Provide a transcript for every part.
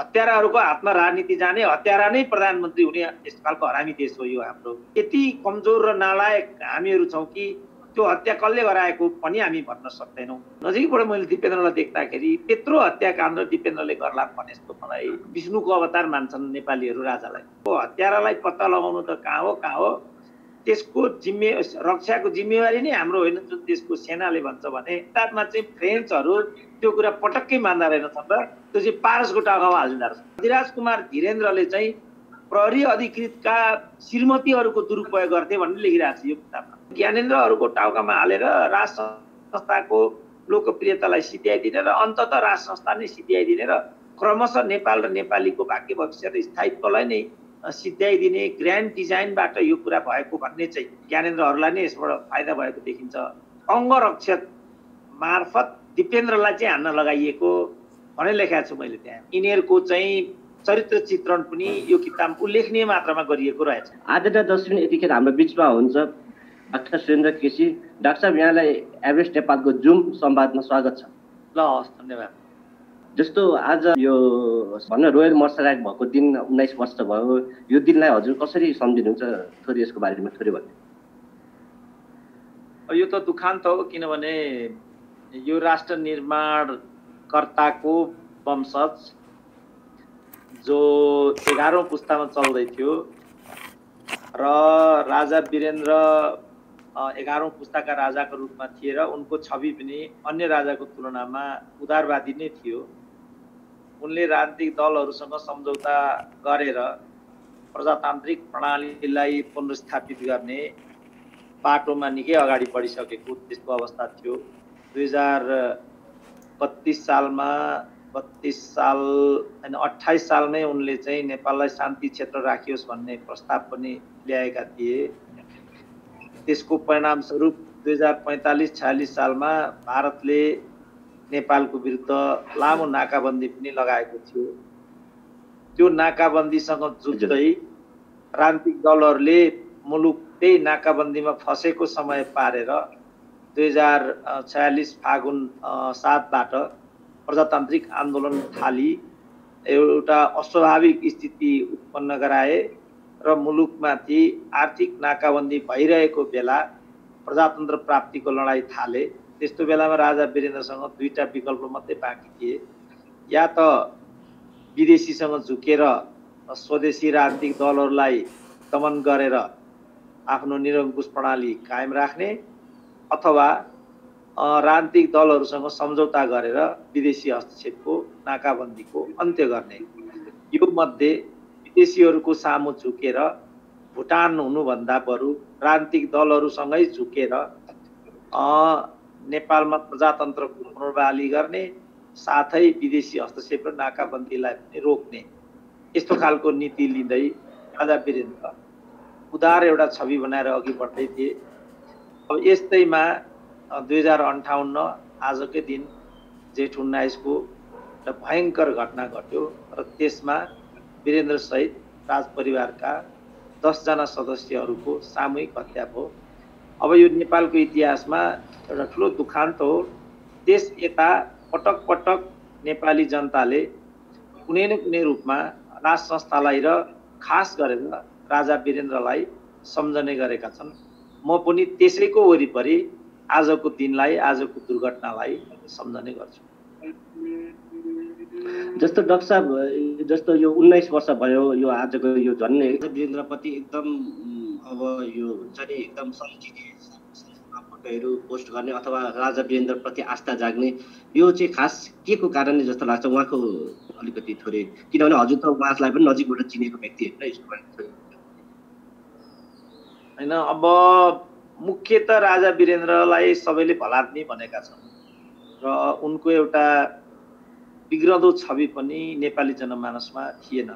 हत्याराहरूको हातमा राजनीति जाने, हत्यारा नै प्रधानमन्त्री हुने यस्तो खालको हरामी देश हो यो हाम्रो। यति कमजोर र नालायक हामीहरू छौँ कि त्यो हत्या कसले गराएको पनि हामी भन्न सक्दैनौँ। नजिकबाट मैले दिपेन्द्रलाई देख्दाखेरि त्यत्रो हत्याकाण्ड दिपेन्द्रले गर्ला भने जस्तो मलाई। विष्णुको अवतार मान्छन् नेपालीहरू राजालाई। हत्यारालाई पत्ता लगाउनु त कहाँ हो, त्यसको रक्षाको जिम्मेवारी नै हाम्रो होइन, जुन देशको सेनाले भन्छ भने। किताबमा चाहिँ फ्रेन्चहरू त्यो कुरा पटक्कै मान्दा रहेनछन् र त्यो चाहिँ पारसको टाउकामा हालिदिँदो रहेछ। अधिराज कुमार धीरेन्द्रले चाहिँ प्रहरी अधिकृतका श्रीमतीहरूको दुरुपयोग गर्थे भन्ने लेखिरहेको छ यो किताबमा। ज्ञानेन्द्रहरूको टाउकामा हालेर राज संस्थाको लोकप्रियतालाई सिध्याइदिने र अन्ततः राज संस्था नै सिध्याइदिने र क्रमशः नेपाल र नेपालीको भाग्य भविष्य र स्थायित्वलाई नै सिध्याइदिने ग्रान्ड डिजाइनबाट यो कुरा भएको भन्ने चाहिँ ज्ञानेन्द्रहरूलाई नै यसबाट फाइदा भएको देखिन्छ। अङ्गरक्षक मार्फत दिपेन्द्रलाई चाहिँ हान्न लगाइएको भनेर लेखेको छु मैले त्यहाँ। यिनीहरूको चाहिँ चरित्र चित्रण पनि यो किताब उल्लेखनीय मात्रामा गरिएको रहेछ। आदरणीय दर्शक, यतिखेर हाम्रो बिचमा हुनुहुन्छ डाक्टर सुरेन्द्र केसी। डाक्टर साहब, यहाँलाई एभरेस्ट नेपालको जुम संवादमा स्वागत छ। ल हस्, धन्यवाद। जस्तो आज यो भन्न रोयल मर्सराइट भएको दिन 19 वर्ष भयो, यो दिनलाई हजुर कसरी सम्झिनुहुन्छ? थोरै यसको बारेमा थोरै भन्नु। यो त दुखान्त हो, किनभने यो राष्ट्र निर्माणकर्ताको वंशज जो 11औं पुस्तामा चल्दै थियो र राजा वीरेन्द्र 11औं पुस्ताका राजाको रूपमा थिए र उनको छवि पनि अन्य राजाको तुलनामा उदारवादी नै थियो। उनले राजनीतिक दलहरूसँग सम्झौता गरेर प्रजातान्त्रिक प्रणालीलाई पुनर्स्थापित गर्ने बाटोमा निकै अगाडि बढिसकेको त्यस्तो अवस्था थियो। 2032 सालमा 28 सालमै उनले चाहिँ नेपाललाई शान्ति क्षेत्र राखियोस् भन्ने प्रस्ताव पनि ल्याएका थिए। त्यसको परिणामस्वरूप 2045-46 सालमा भारतले नेपालको विरुद्ध लामो नाकाबन्दी पनि लगाएको थियो। त्यो नाकाबन्दीसँग जुझ्दै राजनीतिक दलहरूले मुलुक त्यही नाकाबन्दीमा फसेको समय पारेर 2046 फागुन 7बाट प्रजातान्त्रिक आन्दोलन थाली एउटा अस्वाभाविक स्थिति उत्पन्न गराए र मुलुकमाथि आर्थिक नाकाबन्दी भइरहेको बेला प्रजातन्त्र प्राप्तिको लडाईँ थाले। त्यस्तो बेलामा राजा वीरेन्द्रसँग दुईटा विकल्प मात्रै बाँकी थिए। या त विदेशीसँग झुकेर स्वदेशी राजनीतिक दलहरूलाई दमन गरेर आफ्नो निरङ्कुश प्रणाली कायम राख्ने, अथवा राजनीतिक दलहरूसँग सम्झौता गरेर विदेशी हस्तक्षेपको नाकाबन्दीको अन्त्य गर्ने। यो मध्ये विदेशीहरूको सामु झुकेर भुटान हुनुभन्दा बरु राजनीतिक दलहरूसँगै झुकेर नेपालमा प्रजातन्त्रको पुनर्बहाली गर्ने, साथै विदेशी हस्तक्षेप र नाकाबन्दीलाई पनि रोक्ने, यस्तो खालको नीति लिँदै राजा वीरेन्द्र उदार एउटा छवि बनाएर अघि बढ्दै थिए। अब यस्तैमा 2058 आजकै दिन जेठ 19 को एउटा भयङ्कर घटना घट्यो र त्यसमा वीरेन्द्र सहित राजपरिवारका 10 जना सदस्यहरूको सामूहिक हत्या भयो। अब यो नेपालको इतिहासमा एउटा ठुलो दुखान्त हो। देश यता पटक पटक नेपाली जनताले कुनै न कुनै रूपमा राज संस्थालाई र खास गरेर राजा वीरेन्द्रलाई सम्झने गरेका छन्। म पनि त्यसैको वरिपरि आजको दिनलाई, आजको दुर्घटनालाई सम्झने गर्छु। जस्तो डाक्टर साहब, जस्तो यो 19 वर्ष भयो, यो आजको यो झन्नै वीरेन्द्रप्रति एकदम अब यो हुन्छ नि एकदम सम्झिने फोटोहरू पोस्ट गर्ने अथवा राजा वीरेन्द्रप्रति आस्था जाग्ने, यो चाहिँ खास के को कारणले जस्तो लाग्छ उहाँको? अलिकति थोरै, किनभने हजुर त उहाँलाई पनि नजिकबाट चिनेको व्यक्ति होइन, यसको होइन। अब मुख्यतः राजा वीरेन्द्रलाई सबैले भलाद्मी भनेका छन् र उनको एउटा बिग्रदो छवि पनि नेपाली जनमानसमा थिएन।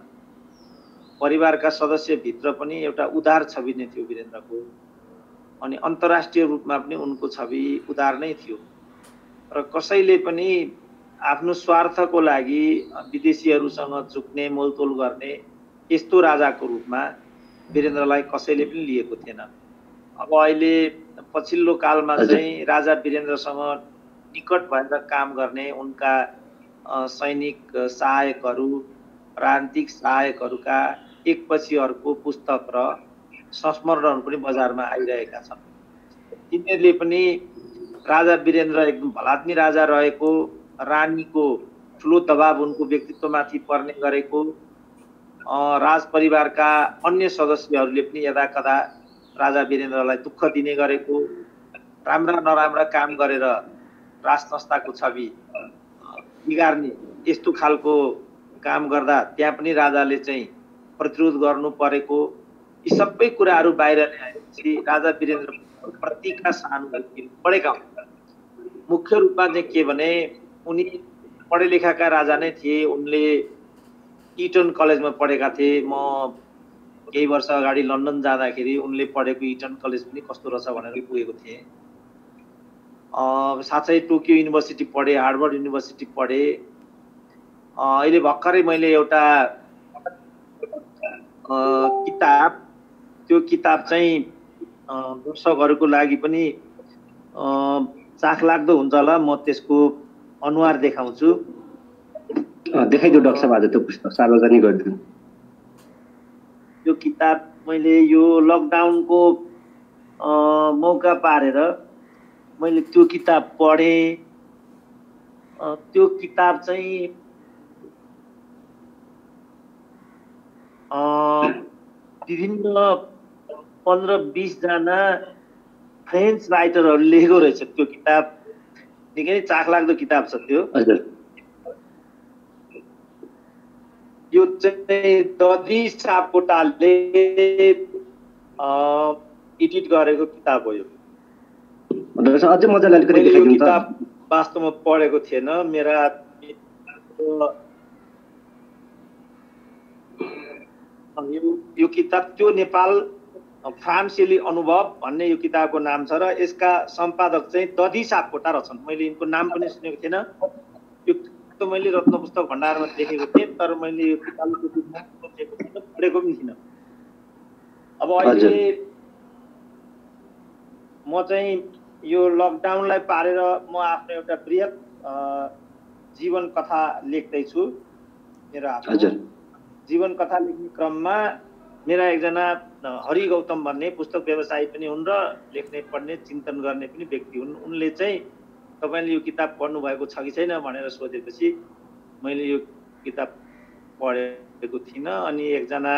परिवारका सदस्यभित्र पनि एउटा उदार छवि नै थियो वीरेन्द्रको, अनि अन्तर्राष्ट्रिय रूपमा पनि उनको छवि उदार नै थियो र कसैले पनि आफ्नो स्वार्थको लागि विदेशीहरूसँग झुक्ने, मोलतोल गर्ने यस्तो राजाको रूपमा वीरेन्द्रलाई कसैले पनि लिएको थिएन। अब अहिले पछिल्लो कालमा चाहिँ राजा वीरेन्द्रसँग निकट भएर काम गर्ने उनका सैनिक सहायकहरू राजनीतिक सहायकहरूका एकपछि अर्को पुस्तक र संस्मरणहरू पनि बजारमा आइरहेका छन्। तिनीहरूले पनि राजा वीरेन्द्र एकदम भलात्मी राजा रहेको, रानीको ठुलो दबाव उनको व्यक्तित्वमाथि पर्ने गरेको, राज परिवारका अन्य सदस्यहरूले पनि यदाकदा राजा वीरेन्द्रलाई दुःख दिने गरेको, राम्रा नराम्रा काम गरेर राज संस्थाको छवि बिगार्ने यस्तो खालको काम गर्दा त्यहाँ पनि राजाले चाहिँ प्रतिरोध गर्नु परेको, यी सबै कुराहरू बाहिर ल्याएपछि राजा वीरेन्द्र प्रतिका सहानुभूति बढेका हुन्। मुख्य रूपमा चाहिँ के भने उनी पढे लेखाका राजा नै थिए। उनले इटन कलेजमा पढेका थिए। म केही वर्ष अगाडि लन्डन जाँदाखेरि उनले पढेको इटन कलेज पनि कस्तो रहेछ भनेर पुगेको थिएँ। साथै टोकियो युनिभर्सिटी पढे, हार्वर्ड युनिभर्सिटी पढे। अहिले भर्खरै मैले एउटा किताब, त्यो किताब चाहिँ दर्शकहरूको लागि पनि चाखलाग्दो हुन्छ होला, म त्यसको अनुहार देखाउँछु। देखाइदियो डाक्टर साहब, आज त्यो पुस्तक सार्वजनिक गरिदिनु। यो किताब मैले यो लकडाउनको मौका पारेर मैले त्यो किताब पढेँ। त्यो किताब चाहिँ विभिन्न 15-20 जना फ्रेन्च राइटरहरूले लेखेको रहेछ। त्यो किताब निकै नै चाखलाग्दो किताब छ त्यो। यो चाहिँ दधी सापकोटाले एडिट गरेको किताब हो। यो अझै मजाले अलिकति देखाइदिनु त। किताब वास्तवमा पढेको थिएन। मेरा यो किताब त्यो नेपाल फ्रान्सेली अनुभव भन्ने यो किताबको नाम छ र यसका सम्पादक चाहिँ दधी सापकोटा रहेछन्। मैले यिनको नाम पनि सुनेको थिएन। यो त मैले रत्न पुस्तक भण्डारमा देखेको थिएँ, तर मैले यो किताबको पढेको पनि थिइनँ। अब अहिले म चाहिँ यो लकडाउनलाई पारेर म आफ्नो एउटा बृहत जीवन कथा लेख्दैछु। मेरो जीवन कथा लेख्ने क्रममा मेरा एकजना हरि गौतम भन्ने पुस्तक व्यवसायी पनि हुन् र लेख्ने पढ्ने चिन्तन गर्ने पनि व्यक्ति हुन्। उनले चाहिँ तपाईले यो किताब पढ्नु भएको छ कि छैन भनेर सोधेपछि मैले यो किताब पढेको थिइनँ। अनि एकजना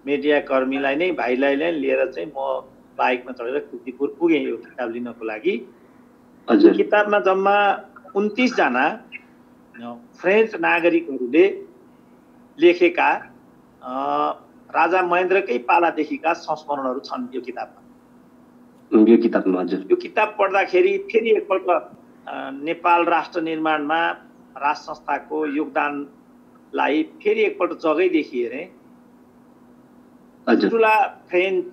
मिडिया कर्मीलाई नै, भाइलाई नै लिएर चाहिँ म बाइकमा चढेर कीर्तिपुर पुगेँ यो किताब लिनको लागि। यो किताबमा जम्मा 29 जना फ्रेन्च नागरिकहरूले लेखेका राजा महेन्द्रकै पालादेखिका संस्मरणहरू छन् यो किताबमा। यो किताब पढ्दाखेरि फेरि एकपल्ट नेपाल राष्ट्र निर्माणमा राज संस्थाको योगदानलाई फेरि एकपल्ट जगैदेखि हेरेँ। ठुला फ्रेन्च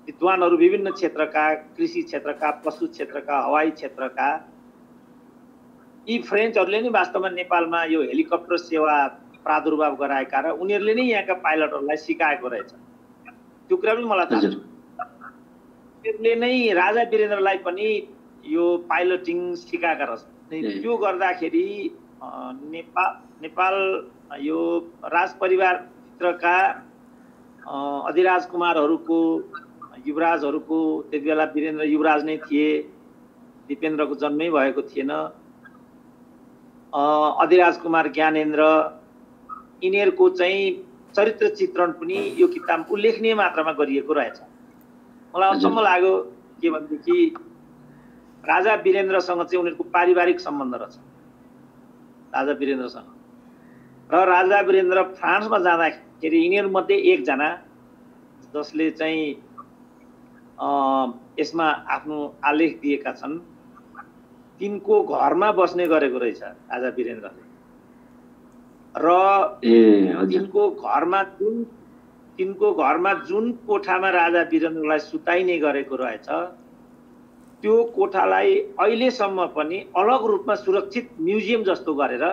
विद्वानहरू विभिन्न क्षेत्रका, कृषि क्षेत्रका, पशु क्षेत्रका, हवाई क्षेत्रका, यी फ्रेन्चहरूले नै वास्तवमा नेपालमा यो हेलिकप्टर सेवा प्रादुर्भाव गराएका र उनीहरूले नै यहाँका पाइलटहरूलाई सिकाएको रहेछ। त्यो कुरा पनि मलाई थाहा छ। उनीहरूले नै राजा वीरेन्द्रलाई पनि यो पाइलटिङ सिकाएका रहेछन्। त्यो गर्दाखेरि नेपाल यो राज परिवारभित्रका अधिराज कुमारहरूको, युवराजहरूको, त्यति बेला वीरेन्द्र युवराज नै थिए, दिपेन्द्रको जन्मै भएको थिएन। अधिराज कुमार ज्ञानेन्द्र, यिनीहरूको चाहिँ चरित्र चित्रण पनि यो किताब उल्लेखनीय मात्रामा गरिएको रहेछ। मलाई अचम्म लाग्यो के भनेदेखि राजा वीरेन्द्रसँग चाहिँ उनीहरूको पारिवारिक सम्बन्ध रहेछ राजा वीरेन्द्रसँग। र राजा वीरेन्द्र फ्रान्समा जाँदाखेरि यिनीहरूमध्ये एकजना जसले चाहिँ यसमा आफ्नो आलेख दिएका छन्, तिनको घरमा बस्ने गरेको रहेछ राजा वीरेन्द्रले। र तिनको घरमा जुन कोठामा राजा वीरेन्द्रलाई सुताइने गरेको रहेछ, त्यो कोठालाई अहिलेसम्म पनि अलग रूपमा सुरक्षित म्युजियम जस्तो गरेर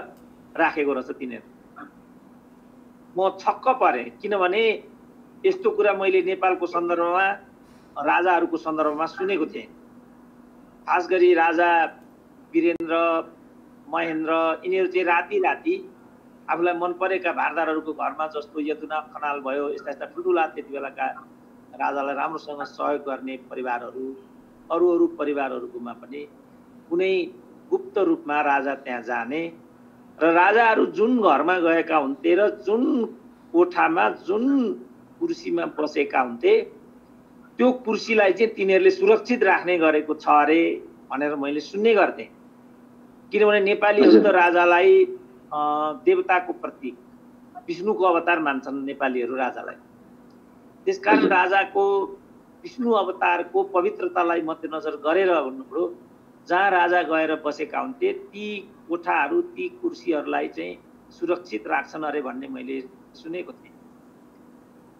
राखेको रहेछ तिनीहरू। म छक्क परेँ, किनभने यस्तो कुरा मैले नेपालको सन्दर्भमा, राजाहरूको सन्दर्भमा सुनेको थिएँ। खास गरी राजा वीरेन्द्र, महेन्द्र, यिनीहरू चाहिँ राति राति आफूलाई मन परेका भारदारहरूको घरमा जस्तो यदुना खनाल भयो यस्ता यस्ता ठुल्ठुला त्यति बेलाका राजालाई राम्रोसँग सहयोग गर्ने परिवारहरू अरू अरू परिवारहरूकोमा पनि कुनै गुप्त रूपमा राजा त्यहाँ जाने र राजाहरू जुन घरमा गएका हुन्थे र जुन कोठामा जुन कुर्सीमा बसेका हुन्थे त्यो कुर्सीलाई चाहिँ तिनीहरूले सुरक्षित राख्ने गरेको छ अरे भनेर मैले सुन्ने गर्थेँ। किनभने नेपालीहरू त राजालाई देवताको प्रतीक विष्णुको अवतार मान्छन् नेपालीहरू राजालाई। त्यसकारण राजाको विष्णु अवतारको पवित्रतालाई मध्यनजर गरेर भन्नुभयो जहाँ राजा गएर बसेका हुन्थे ती कोठाहरू ती कुर्सीहरूलाई चाहिँ सुरक्षित राख्छन् अरे भन्ने मैले सुनेको थिएँ।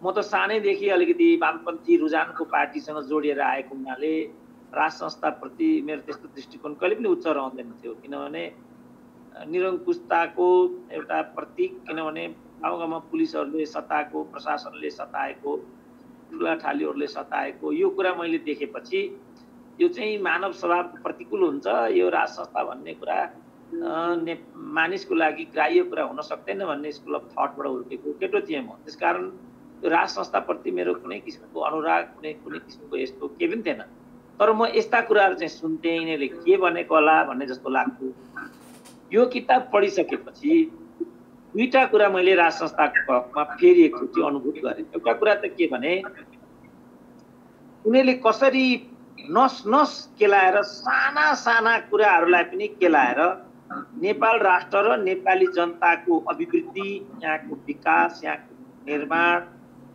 म त सानैदेखि अलिकति वामपन्थी रुझानको पार्टीसँग जोडिएर आएको हुनाले राज संस्थाप्रति मेरो त्यस्तो दृष्टिकोण कहिले पनि उच्च रहँदैन थियो। किनभने निरङ्कुशताको एउटा प्रतीक, किनभने गाउँ गाउँमा पुलिसहरूले सताएको, प्रशासनले सताएको, ठुला ठालीहरूले सताएको यो कुरा मैले देखेपछि यो चाहिँ मानव स्वभावको प्रतिकूल हुन्छ। यो राज संस्था भन्ने कुरा मानिसको लागि ग्राह्य कुरा हुन सक्दैन भन्ने स्कुल अफ थटबाट हुर्केको केटो थिएँ म। त्यसकारण राज संस्थाप्रति मेरो कुनै किसिमको अनुराग कुनै किसिमको यस्तो केही पनि थिएन। तर म यस्ता कुराहरू चाहिँ सुन्थेँ, यिनीहरूले के भनेको होला भन्ने जस्तो लाग्थ्यो। यो किताब पढिसकेपछि दुईटा कुरा मैले राज संस्थाको हकमा फेरि एकचोटि अनुभूत गरेँ। एउटा कुरा त के भने उनीहरूले कसरी नस नस केलाएर साना साना कुराहरूलाई पनि केलाएर नेपाल राष्ट्र र नेपाली जनताको अभिवृद्धि, यहाँको विकास, यहाँको निर्माण,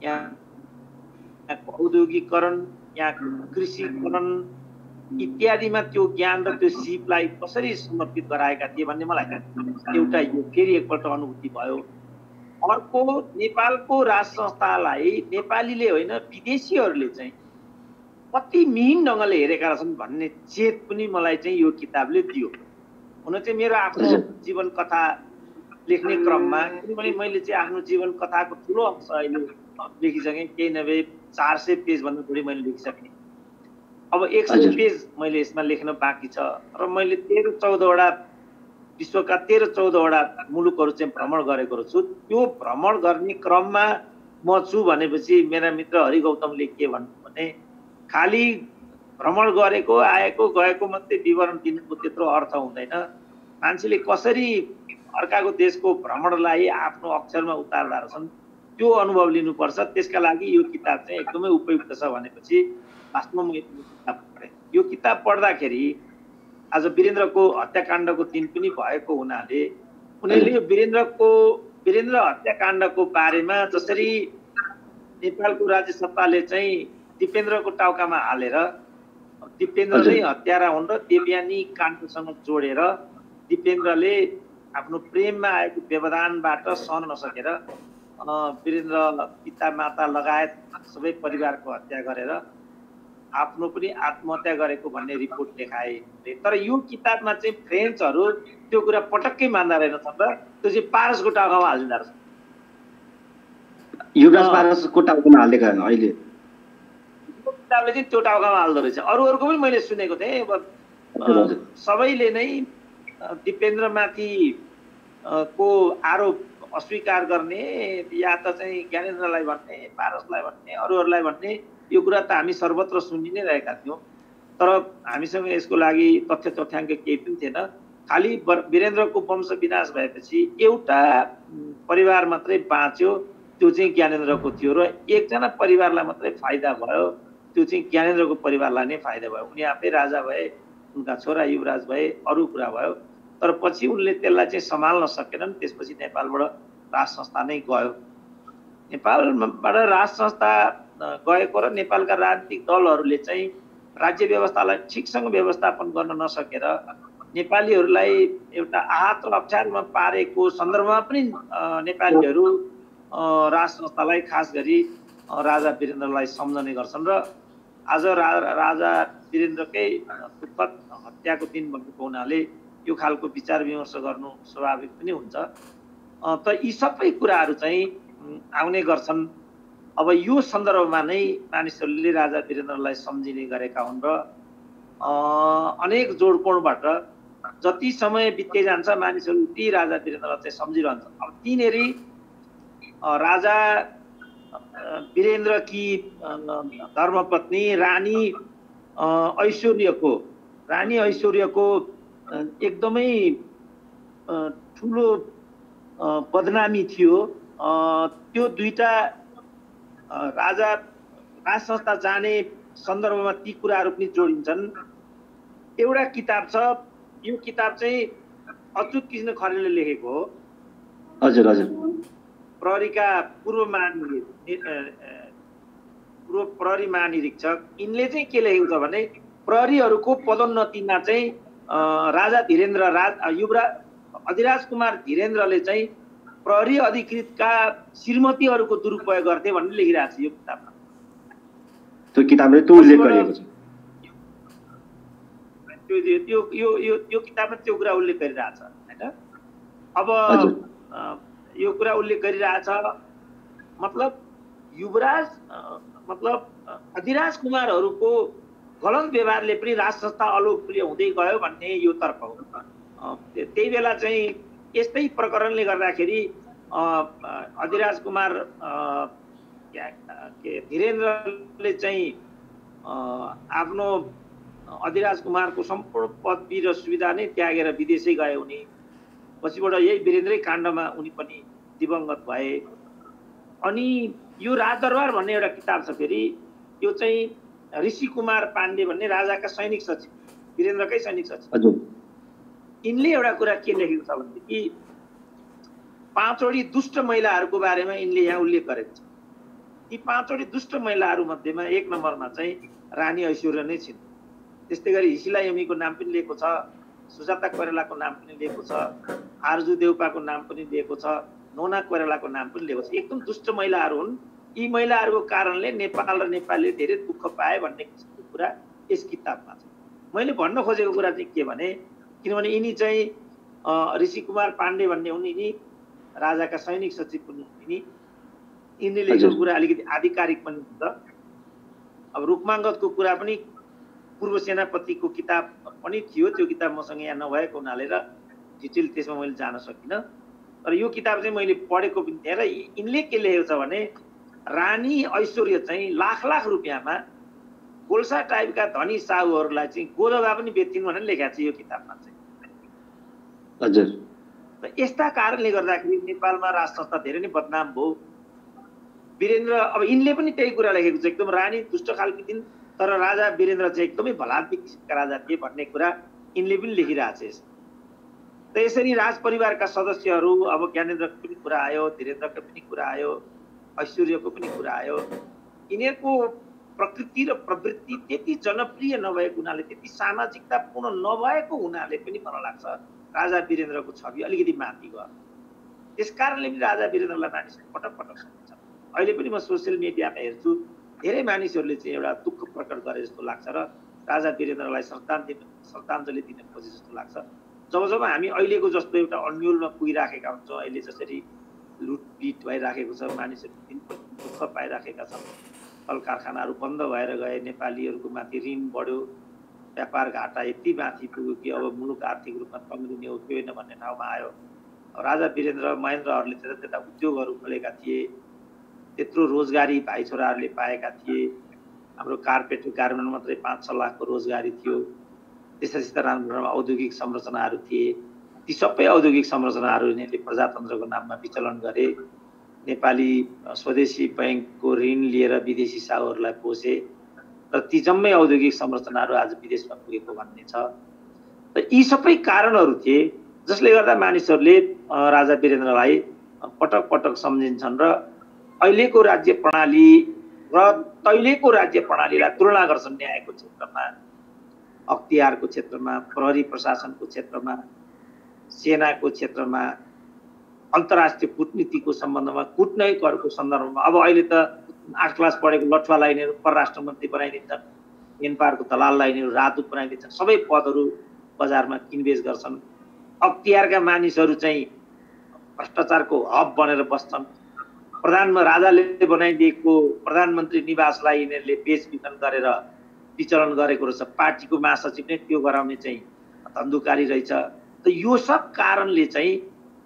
यहाँको औद्योगिकरण, यहाँको कृषिकरण इत्यादिमा त्यो ज्ञान र त्यो सिपलाई कसरी समर्पित गराएका थिए भन्ने मलाई एउटा यो फेरि एकपल्ट अनुभूति भयो। अर्को, नेपालको राज संस्थालाई नेपालीले होइन विदेशीहरूले चाहिँ कति मिहिन ढङ्गले हेरेका रहेछन् भन्ने चेत पनि मलाई चाहिँ यो किताबले दियो। हुन चाहिँ मेरो आफ्नो जीवन कथा लेख्ने क्रममा, किनभने मैले चाहिँ आफ्नो जीवन कथाको ठुलो अंश अहिले लेखिसकेँ, केही नभए 400 पेज भन्दा बढी मैले लेखिसकेँ। अब 100 पेज मैले यसमा लेख्न बाँकी छ र मैले 13-14वटा विश्वका 13-14वटा मुलुकहरू चाहिँ भ्रमण गरेको छु। त्यो भ्रमण गर्ने क्रममा म छु भनेपछि मेरा मित्र हरि गौतमले के भन्नु भने खाली भ्रमण गरेको आएको गएको मात्रै विवरण दिनुको त्यत्रो अर्थ हुँदैन। मान्छेले कसरी अर्काको देशको भ्रमणलाई आफ्नो अक्षरमा उतार्दा रहेछन् त्यो अनुभव लिनुपर्छ। त्यसका लागि यो किताब चाहिँ एकदमै उपयुक्त छ भनेपछि वास्तवमा म यो किताब पढेँ। यो किताब पढ्दाखेरि आज वीरेन्द्रको हत्याकाण्डको दिन पनि भएको हुनाले उनीहरूले यो वीरेन्द्र हत्याकाण्डको बारेमा जसरी नेपालको राज्य सत्ताले चाहिँ दिपेन्द्रको टाउकामा हालेर दिपेन्द्र नै हत्यारा हुन् र देवयानी काण्डसँग जोडेर दिपेन्द्रले आफ्नो प्रेममा आएको व्यवधानबाट सहन नसकेर वीरेन्द्र पिता माता लगायत सबै परिवारको हत्या गरेर आफ्नो पनि आत्महत्या गरेको भन्ने रिपोर्ट देखाए। तर यो किताबमा चाहिँ फ्रेन्चहरू त्यो कुरा पटक्कै मान्दा रहेनछन् र त्यो चाहिँ पारसको टाउकामा हालिदिँदो रहेछ। युवराज पारसको टाउकामा हालेका अहिले किताबले चाहिँ त्यो टाउकामा हाल्दो रहेछ। अरूहरूको पनि मैले सुनेको थिएँ। सबैले नै दिपेन्द्रमाथि को आरोप अस्वीकार गर्ने या त चाहिँ ज्ञानेन्द्रलाई भन्ने, पारसलाई भन्ने, अरूहरूलाई भन्ने यो कुरा त हामी सर्वत्र सुनि नै रहेका थियौँ। तर हामीसँग यसको लागि तथ्य तथ्याङ्क केही पनि थिएन। खालि वीरेन्द्रको वंश विनाश भएपछि एउटा परिवार मात्रै बाँच्यो, त्यो चाहिँ ज्ञानेन्द्रको थियो र एकजना परिवारलाई मात्रै फाइदा भयो, त्यो चाहिँ ज्ञानेन्द्रको परिवारलाई नै फाइदा भयो। उनी आफै राजा भए, उनका छोरा युवराज भए, अरू कुरा भयो। तर पछि उनले त्यसलाई चाहिँ सम्हाल्न सकेनन्। त्यसपछि नेपालबाट राज संस्था नै गयो। नेपालबाट राज संस्था गएको र नेपालका राजनीतिक दलहरूले चाहिँ राज्य व्यवस्थालाई ठिकसँग व्यवस्थापन गर्न नसकेर नेपालीहरूलाई एउटा आहत र अप्ठ्यारोमा पारेको सन्दर्भमा पनि नेपालीहरू राज संस्थालाई खास गरी राजा वीरेन्द्रलाई सम्झने गर्छन् र आज राजा वीरेन्द्रकै दुःखद हत्याको दिन भएको हुनाले यो खालको विचार विमर्श गर्नु स्वाभाविक पनि हुन्छ। त यी सबै कुराहरू चाहिँ आउने गर्छन्। अब यो सन्दर्भमा नै मानिसहरूले राजा वीरेन्द्रलाई सम्झिने गरेका हुन् र अनेक जोडकोणबाट जति समय बित्दै जान्छ मानिसहरू ती राजा वीरेन्द्रलाई चाहिँ सम्झिरहन्छन्। अब तिनीहरू राजा वीरेन्द्र की धर्मपत्नी रानी ऐश्वर्यको एकदमै ठुलो बदनामी थियो। त्यो दुईटा राजा राज संस्था जाने सन्दर्भमा ती कुराहरू पनि जोडिन्छन्। एउटा किताब छ, यो किताब चाहिँ अच्युत कृष्ण खरेलले लेखेको हो। हजुर हजुर। प्रहरीका पूर्व प्रहरी महानिरीक्षक यिनले चाहिँ के लेखेको छ भने प्रहरीहरूको पदोन्नतिमा चाहिँ राजा धीरेन्द्र युवराज अधिराज कुमार धीरेन्द्रले चाहिँ प्रहरी अधिकृतका श्रीमतीहरूको दुरुपयोग गर्थे भन्ने लेखिरहेको छ यो किताबमा। त्यो किताबले त्यो उल्लेख गरिएको छ। यो किताबमा त्यो कुरा उल्लेख गरिरहेछ हैन। अब यो कुरा उल्लेख गरिरहेछ मतलब युवराज मतलब अधिराज कुमारहरूको गलत व्यवहारले पनि राज संस्था अलोकप्रिय हुँदै गयो भन्ने यो तर्क हो। त्यही बेला चाहिँ यस्तै प्रकरणले गर्दाखेरि अधिराज कुमार धीरेन्द्रले चाहिँ आफ्नो अधिराज कुमारको सम्पूर्ण पदवी र सुविधा नै त्यागेर विदेशै गए उनी। पछिबाट यही वीरेन्द्रै काण्डमा उनी पनि दिवंगत भए। अनि यो राजदरबार भन्ने एउटा किताब छ फेरि, यो चाहिँ ऋषि कुमार पाण्डे भन्ने राजाका सैनिक सचिव, वीरेन्द्रकै सैनिक सचिव, यिनले एउटा कुरा के लेखेको छ भनेदेखि 5 वटी दुष्ट महिलाहरूको बारेमा यिनले यहाँ उल्लेख गरेको छ। ती 5 वटी दुष्ट महिलाहरू मध्येमा 1 नम्बरमा चाहिँ रानी ऐश्वर्या नै छिन्। त्यस्तै गरी हिसिला यमीको नाम पनि लिएको छ, सुजाता कोइरालाको नाम पनि लिएको छ, आरजु देउपाको नाम पनि लिएको छ, नोना कोइरालाको नाम पनि लिएको छ। एकदम दुष्ट महिलाहरू हुन्। यी महिलाहरूको कारणले नेपाल र नेपालीले धेरै दुःख पाए भन्ने किसिमको कुरा यस किताबमा छ। मैले भन्न खोजेको कुरा चाहिँ के भने किनभने यिनी चाहिँ ऋषि कुमार पाण्डे भन्ने हुन्, यिनी राजाका सैनिक सचिव पनि हुन्। यिनले लेखेको कुरा अलिकति आधिकारिक पनि हुन्छ। अब रुक्माङ्गदको कुरा पनि पूर्व सेनापतिको किताब पनि थियो, त्यो किताब मसँग यहाँ नभएको हुनाले र डिटेल त्यसमा मैले जान सकिनँ। तर यो किताब चाहिँ मैले पढेको पनि थिएँ र यिनले के लेखेको छ भने रानी ऐश्वर्या चाहिँ लाख लाख रुपियाँमा गोल्सा टाइपका धनी साहुहरूलाई चाहिँ गोदवा पनि बेच्थिन् भनेर लेखेको छ यो किताबमा चाहिँ। हजुर। यस्ता कारणले गर्दाखेरि नेपालमा राज संस्था धेरै नै बदनाम भयो। वीरेन्द्र अब यिनले पनि त्यही कुरा लेखेको छ, एकदम रानी दुष्ट खालकी थिइन् तर राजा वीरेन्द्र चाहिँ एकदमै भलाद्मी किसिमका राजा थिए भन्ने कुरा यिनले पनि लेखिरहेको छ। त यसरी राज परिवारका सदस्यहरू, अब ज्ञानेन्द्रको पनि कुरा आयो, धीरेन्द्रको पनि कुरा आयो, ऐश्वर्यको पनि कुरा आयो, यिनीहरूको प्रकृति र प्रवृत्ति त्यति जनप्रिय नभएको हुनाले, त्यति सामाजिकतापूर्ण नभएको हुनाले पनि मलाई लाग्छ राजा वीरेन्द्रको छवि अलिकति माथि गयो। त्यस कारणले पनि राजा वीरेन्द्रलाई मानिसहरूले पटक पटक सम्झन्छन्। अहिले पनि म सोसियल मिडियामा हेर्छु, धेरै मानिसहरूले चाहिँ एउटा दुःख प्रकट गरे जस्तो लाग्छ र राजा वीरेन्द्रलाई श्रद्धाञ्जली दिन खोजे जस्तो लाग्छ। जब जब हामी अहिलेको जस्तो एउटा अन्यलमा पुगिराखेका हुन्छौँ, अहिले जसरी लुटपिट भइराखेको छ, मानिसहरू दुःख पाइराखेका छन्, कल कारखानाहरू बन्द भएर गए, नेपालीहरूको माथि ऋण बढ्यो, व्यापार घाटा यति माथि पुग्यो कि अब मुलुक आर्थिक रूपमा तङ्ग्रिने हो कि होइन भन्ने ठाउँमा आयो। राजा वीरेन्द्र महेन्द्रहरूले त्यता उद्योगहरू खोलेका थिए, त्यत्रो रोजगारी भाइ छोराहरूले पाएका थिए। हाम्रो कारपेट गार्मेन्ट मात्रै 5-6 लाखको रोजगारी थियो। त्यस्तै राम्रो औद्योगिक संरचनाहरू थिए। ती सबै औद्योगिक संरचनाहरू यिनीहरूले प्रजातन्त्रको नाममा विचलन गरे। नेपाली स्वदेशी बैंकको ऋण लिएर विदेशी साहुहरूलाई पोसे र ती जम्मै औद्योगिक संरचनाहरू आज विदेशमा पुगेको भन्ने छ। त यी सबै कारणहरू थिए जसले गर्दा मानिसहरूले राजा वीरेन्द्रलाई पटक पटक सम्झिन्छन् र अहिलेको राज्य प्रणाली र तहिलेको राज्य प्रणालीलाई तुलना गर्छन्। न्यायको क्षेत्रमा, अख्तियारको क्षेत्रमा, प्रहरी प्रशासनको क्षेत्रमा, सेनाको क्षेत्रमा, अन्तर्राष्ट्रिय कूटनीतिको सम्बन्धमा, कूटनैतिकहरूको सन्दर्भमा। अब अहिले त 8 क्लास पढेको लठुवालाई यिनीहरू परराष्ट्र मन्त्री बनाइदिन्छन्, एनपारको दलाललाई यिनीहरू राजदूत बनाइदिन्छन्, सबै पदहरू बजारमा किनबेच गर्छन्। अख्तियारका मानिसहरू चाहिँ भ्रष्टाचारको हब बनेर बस्छन्। राजाले बनाइदिएको प्रधानमन्त्री निवासलाई यिनीहरूले बेचबिखन गरेर विचलन गरेको रहेछ। पार्टीको महासचिव नै त्यो गराउने चाहिँ धन्धुकारी रहेछ। त यो सब कारणले चाहिँ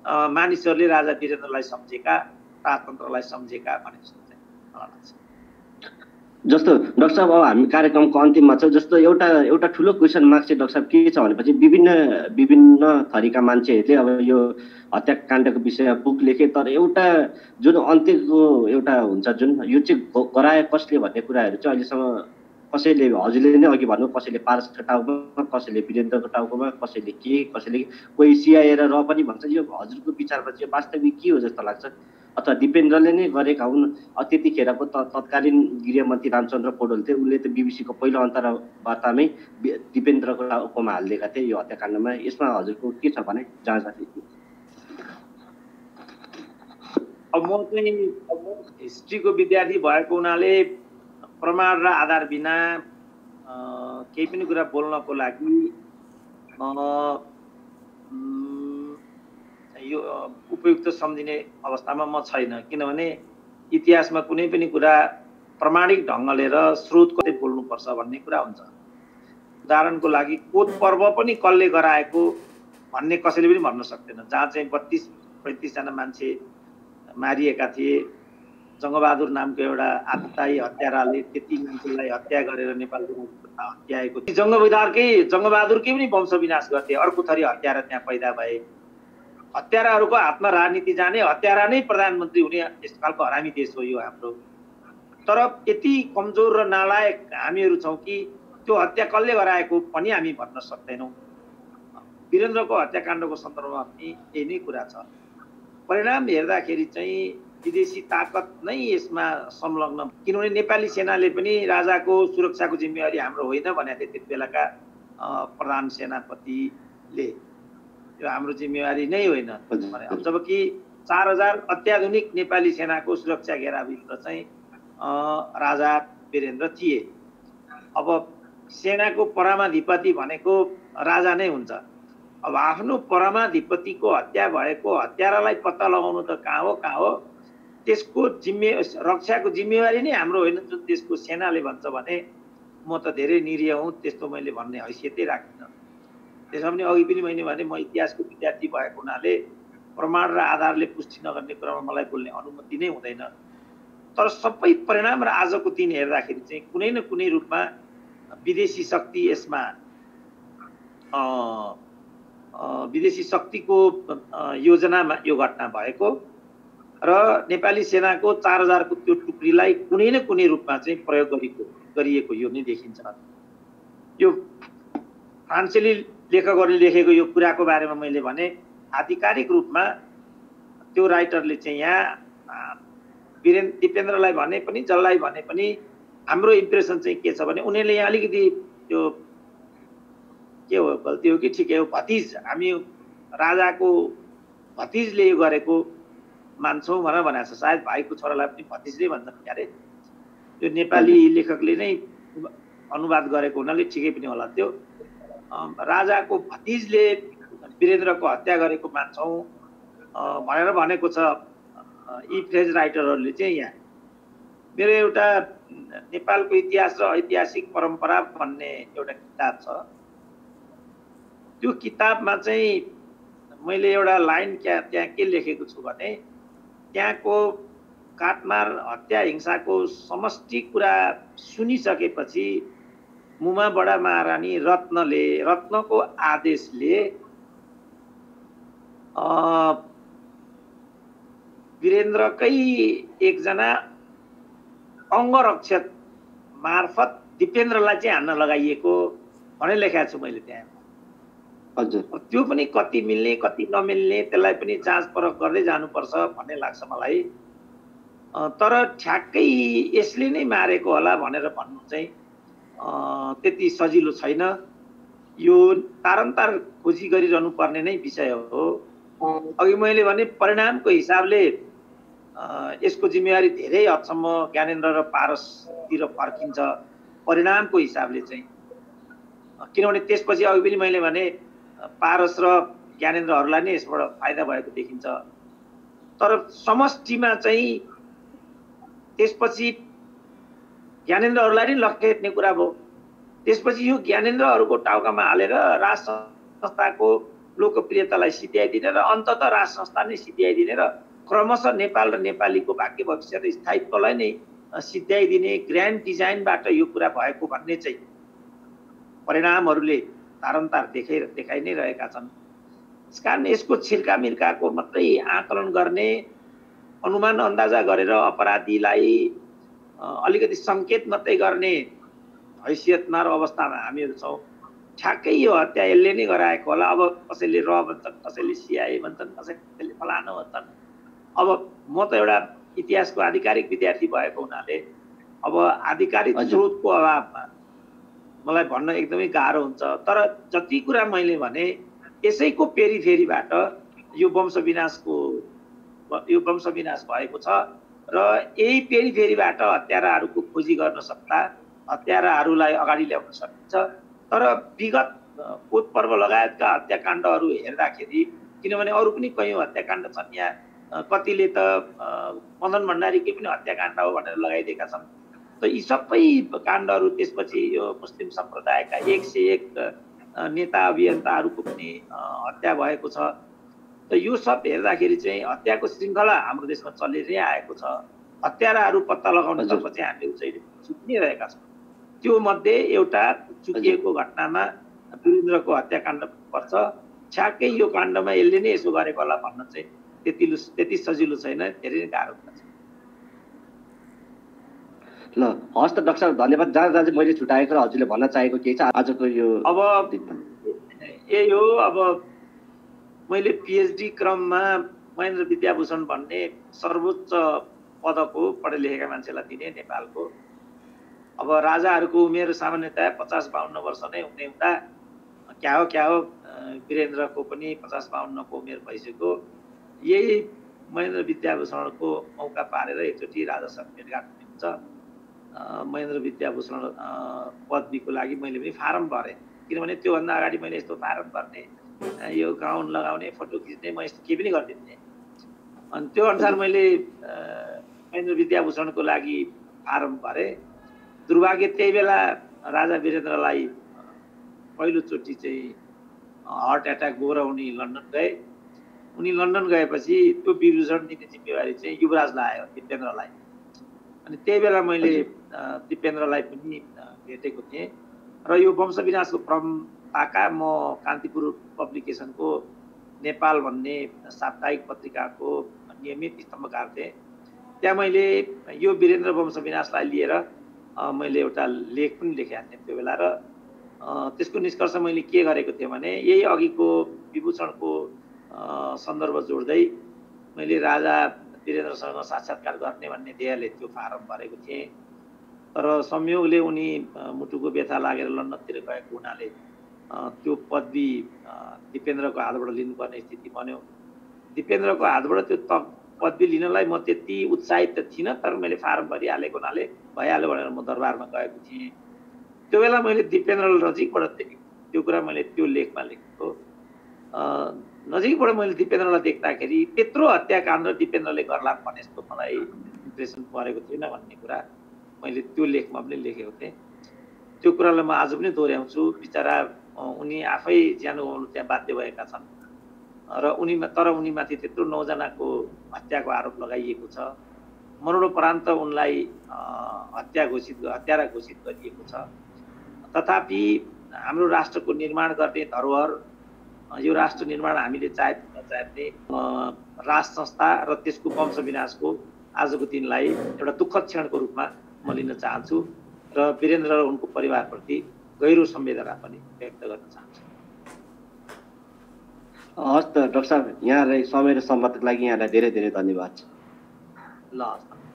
मानिसहरूले राजा वीरेन्द्रलाई सम्झेका, राजतन्त्रलाई सम्झेका भन्ने चाहिँ मलाई लाग्छ। जस्तो डाक्टर साहब, अब हामी कार्यक्रमको अन्तिममा छ। जस्तो एउटा ठुलो क्वेसन मार्क चाहिँ डाक्टर साहब के छ भनेपछि विभिन्न थरीका मान्छेहरूले अब यो हत्याकाण्डको विषयमा बुक लेखे, तर एउटा जुन अन्त्यको एउटा हुन्छ जुन यो चाहिँ गराए कसले भन्ने कुराहरू चाहिँ अहिलेसम्म कसैले, हजुरले नै अघि भन्नु, कसैले पारसको टाउकोमा, कसैले वीरेन्द्रको टाउकोमा, कसैले कोही सिआइए र पनि भन्छ। यो हजुरको विचारमा चाहिँ वास्तविक के हो जस्तो लाग्छ? अथवा दिपेन्द्रले नै गरेका हुन्? त्यतिखेरको तत्कालीन गृहमन्त्री रामचन्द्र पौडेल थिए, उनले त बिबिसीको पहिलो अन्तर्वार्तामै दिपेन्द्रको टाउकोमा हालिदिएका थिए यो हत्याकाण्डमा। यसमा हजुरको के छ भने जाँच? अब म चाहिँ हिस्ट्रीको विद्यार्थी भएको हुनाले प्रमाण र आधार बिना केही पनि कुरा बोल्नको लागि यो उपयुक्त सम्झिने अवस्थामा म छैन। किनभने इतिहासमा कुनै पनि कुरा प्रमाणिक ढङ्गले र स्रोत कतै बोल्नुपर्छ भन्ने कुरा हुन्छ। उदाहरणको लागि कोत पर्व पनि कसले गराएको भन्ने कसैले पनि भन्न सक्दैन। जहाँ चाहिँ 32-35 जना मान्छे मारिएका थिए, जङ्गबहादुर नामको एउटा आततायी हत्याराले त्यति मान्छेलाई हत्या गरेर नेपालको हत्याएको। जङ्गबहादुरकै पनि वंश विनाश गर्थे, अर्को थरी हत्यारा त्यहाँ पैदा भए। हत्याराहरूको हातमा राजनीति जाने, हत्यारा नै प्रधानमन्त्री हुने यस्तो खालको हरामी देश हो यो हाम्रो। तर यति कमजोर र नालायक हामीहरू छौँ कि त्यो हत्या कसले गराएको पनि हामी भन्न सक्दैनौँ। वीरेन्द्रको हत्याकाण्डको सन्दर्भमा पनि यही नै कुरा छ। परिणाम हेर्दाखेरि चाहिँ विदेशी ताकत नै यसमा संलग्न, किनभने नेपाली सेनाले पनि राजाको सुरक्षाको जिम्मेवारी हाम्रो होइन भनेको थिए त्यति बेलाका प्रधान सेनापतिले। यो हाम्रो जिम्मेवारी नै होइन भने, जबकि 4000 अत्याधुनिक नेपाली सेनाको सुरक्षा घेराभित्र चाहिँ राजा वीरेन्द्र थिए। अब सेनाको परमाधिपति भनेको राजा नै हुन्छ। अब आफ्नो परमाधिपतिको हत्या भएको हत्यारालाई पत्ता लगाउनु त कहाँ हो, त्यसको रक्षाको जिम्मेवारी नै हाम्रो होइन जुन देशको सेनाले भन्छ भने म त धेरै निरीह हुँ, त्यस्तो मैले भन्ने हैसियतै राख्दिनँ। त्यसमा पनि अघि पनि मैले भने म इतिहासको विद्यार्थी भएको हुनाले प्रमाण र आधारले पुष्टि नगर्ने कुरामा मलाई बोल्ने अनुमति नै हुँदैन। तर सबै परिणाम र आजको दिन हेर्दाखेरि चाहिँ कुनै न कुनै रूपमा विदेशी शक्ति यसमा विदेशी शक्तिको योजनामा यो घटना भएको र नेपाली सेनाको 4000 को त्यो टुक्रीलाई कुनै न कुनै रूपमा चाहिँ प्रयोग गरिएको यो नै देखिन्छ। यो फ्रान्सेली लेखकहरूले लेखेको यो कुराको बारेमा मैले भने आधिकारिक रूपमा त्यो राइटरले चाहिँ यहाँ दिपेन्द्रलाई भने पनि जसलाई भने पनि हाम्रो इम्प्रेसन चाहिँ के छ भने उनीहरूले यहाँ अलिकति त्यो के हो, गल्ती हो कि ठिकै हो, भतिज, हामी राजाको भतिजले यो गरेको मान्छौँ भनेर भनेको छ। सायद भाइको छोरालाई पनि भतिजले भन्छन् क्यारे। त्यो नेपाली लेखकले नै अनुवाद गरेको हुनाले ठिकै पनि होला। त्यो राजाको भतिजले वीरेन्द्रको हत्या गरेको मान्छौँ भनेर भनेको छ यी फ्रेज राइटरहरूले चाहिँ। यहाँ मेरो एउटा नेपालको इतिहास र ऐतिहासिक परम्परा भन्ने एउटा किताब छ। त्यो किताबमा चाहिँ मैले एउटा लाइन त्यहाँ के लेखेको छु भने त्यहाँको काटमार हत्या हिंसाको समष्टि कुरा सुनिसकेपछि मुमाबडा महारानी रत्नको आदेशले वीरेन्द्रकै एकजना अङ्गरक्षक मार्फत दिपेन्द्रलाई चाहिँ हान्न लगाइएको भनेर लेखेको छु मैले त्यहाँ। हजुर, त्यो पनि कति मिल्ने कति नमिल्ने त्यसलाई पनि जाँच परख गर्दै जानुपर्छ भन्ने लाग्छ मलाई। तर ठ्याक्कै यसले नै मारेको होला भनेर भन्नु चाहिँ त्यति सजिलो छैन। यो तारन्तार खोजी गरिरहनु पर्ने नै विषय हो। अघि मैले भने परिणामको हिसाबले यसको जिम्मेवारी धेरै हदसम्म ज्ञानेन्द्र र पारसतिर फर्किन्छ परिणामको हिसाबले चाहिँ। किनभने त्यसपछि अघि पनि मैले भने पारस र ज्ञानेन्द्रहरूलाई नै यसबाट फाइदा भएको देखिन्छ। तर समष्टिमा चाहिँ त्यसपछि ज्ञानेन्द्रहरूलाई नै लखेट्ने कुरा भयो। त्यसपछि यो ज्ञानेन्द्रहरूको टाउकामा हालेर राजसँग संस्थाको लोकप्रियतालाई सिध्याइदिने र अन्ततः राज संस्था नै सिध्याइदिने र क्रमशः नेपाल र नेपालीको भाग्य भविष्य र स्थायित्वलाई नै सिध्याइदिने ग्रान्ड डिजाइनबाट यो कुरा भएको भन्ने चाहिँ परिणामहरूले तारन्तार देखाइ नै रहेका छन्। त्यसकारण यसको छिर्का मिर्काको मात्रै आकलन गर्ने, अनुमान अन्दाजा गरेर अपराधीलाई अलिकति सङ्केत मात्रै गर्ने हैसियतमा र अवस्थामा हामीहरू छौँ। ठ्याक्कै यो हत्या यसले नै गराएको होला। अब कसैले र भन्छन्, कसैले सिआइए भन्छन्, कसैले फलानु भन्छन्। अब म त एउटा इतिहासको आधिकारिक विद्यार्थी भएको हुनाले अब आधिकारिक स्रोतको अभावमा मलाई भन्न एकदमै गाह्रो हुन्छ। तर जति कुरा मैले भने यसैको पेरिफेरीबाट यो वंश विनाश भएको छ र यही पेरिफेरीबाट हत्याराहरूको खोजी गर्न सक्दा हत्याराहरूलाई अगाडि ल्याउन सकिन्छ। तर विगत कोत पर्व लगायतका हत्याकाण्डहरू हेर्दाखेरि, किनभने अरू पनि कयौँ हत्याकाण्ड छन् यहाँ, कतिले त मदन भण्डारीकै पनि हत्याकाण्ड हो भनेर लगाइदिएका छन्। त यी सबै काण्डहरू त्यसपछि यो मुस्लिम सम्प्रदायका 101 नेता अभियन्ताहरूको पनि हत्या भएको छ। त यो सब हेर्दाखेरि चाहिँ हत्याको श्रृङ्खला हाम्रो देशमा चलि नै आएको छ। हत्याराहरू पत्ता लगाउनतर्फ चाहिँ हामीहरू चाहिँ चुकिरहेका छौँ। त्यो मध्ये एउटा चुकिएको घटनामा वीरेन्द्रको हत्याकाण्ड पर्छ। ठ्याक्कै यो काण्डमा यसले नै यसो गरेको होला भन्न चाहिँ त्यति सजिलो छैन, धेरै नै गाह्रो हुन्छ। ल हस् त डाक्टर साहब, धन्यवाद। जहाँ चाहिँ मैले छुट्याएको र हजुरले भन्न चाहेको केही छ आजको यो? अब यही हो, अब मैले पिएचडी क्रममा महेन्द्र विद्याभूषण भन्ने सर्वोच्च पदको पढे लेखेका मान्छेलाई दिने नेपालको। अब राजाहरूको उमेर सामान्यतया 50-52 वर्ष नै हुने हुँदा क्या हो वीरेन्द्रको पनि 50-52को उमेर भइसक्यो। यही महेन्द्र विद्याभूषणको मौका पारेर एकचोटि राजासँग भेटघाट हुन्छ। महेन्द्र विद्याभूषण पदवीको लागि मैले पनि फारम भरेँ, किनभने त्योभन्दा अगाडि मैले यस्तो फारम भर्ने, यो गाउन लगाउने, फोटो खिच्ने, म यस्तो केही पनि गरिदिन्थेँ। अनि त्यो अनुसार मैले महेन्द्र विद्याभूषणको लागि फारम भरेँ। दुर्भाग्य त्यही बेला राजा वीरेन्द्रलाई पहिलोचोटि चाहिँ हार्ट एट्याक गएर उनी लन्डन गए। उनी लन्डन गएपछि त्यो विभूषण दिने जिम्मेवारी चाहिँ युवराजलाई आयो, दिपेन्द्रलाई। अनि त्यही बेला मैले दिपेन्द्रलाई पनि भेटेको थिएँ र यो वंश विनाशको पाका म कान्तिपुर पब्लिकेसनको नेपाल भन्ने साप्ताहिक पत्रिकाको नियमित स्तम्भकार थिएँ। त्यहाँ मैले यो वीरेन्द्र वंश विनाशलाई लिएर मैले एउटा लेख पनि लेखेको थिएँ त्यो बेला। र त्यसको निष्कर्ष मैले के गरेको थिएँ भने यही अघिको विभूषणको सन्दर्भ जोड्दै मैले राजा वीरेन्द्रसँग साक्षात्कार गर्ने भन्ने ध्येयले त्यो फारम भरेको थिएँ। तर संयोगले उनी मुटुको व्यथा लागेर लन्डनतिर गएको हुनाले त्यो पदवी दिपेन्द्रको हातबाट लिनुपर्ने स्थिति बन्यो। दिपेन्द्रको हातबाट त्यो पदवी लिनलाई म त्यति उत्साहित त थिइनँ, तर मैले फारम भरिहालेको हुनाले भइहाल्यो भनेर म दरबारमा गएको थिएँ। त्यो बेला मैले दिपेन्द्रलाई नजिकबाट देखेँ। त्यो कुरा मैले त्यो लेखमा लेखेको। नजिकबाट मैले दिपेन्द्रलाई देख्दाखेरि त्यत्रो हत्याकाण्ड दिपेन्द्रले गर्ला भने जस्तो मलाई इम्प्रेसन परेको थिएन भन्ने कुरा मैले त्यो लेखमा पनि लेखेको थिएँ। त्यो कुरालाई म आज पनि दोहोऱ्याउँछु। बिचरा उनी आफै ज्यानो हुनु त्यहाँ बाध्य भएका छन् र उनीमाथि त्यत्रो 9 जनाको हत्याको आरोप लगाइएको छ। मरणोपरान्त उनलाई हत्यारा घोषित गरिएको छ। तथापि हाम्रो राष्ट्रको निर्माण गर्ने धरोहर, यो राष्ट्र निर्माण हामीले चाहे राज संस्था र त्यसको वंश विनाशको आजको दिनलाई एउटा दुःखद क्षणको रूपमा म लिन चाहन्छु र वीरेन्द्र र उनको परिवारप्रति गहिरो संवेदना पनि व्यक्त गर्न चाहन्छु। हस् त डाक्टर साहब, यहाँलाई समय र सम्वादको लागि यहाँलाई धेरै धेरै धन्यवाद। ल।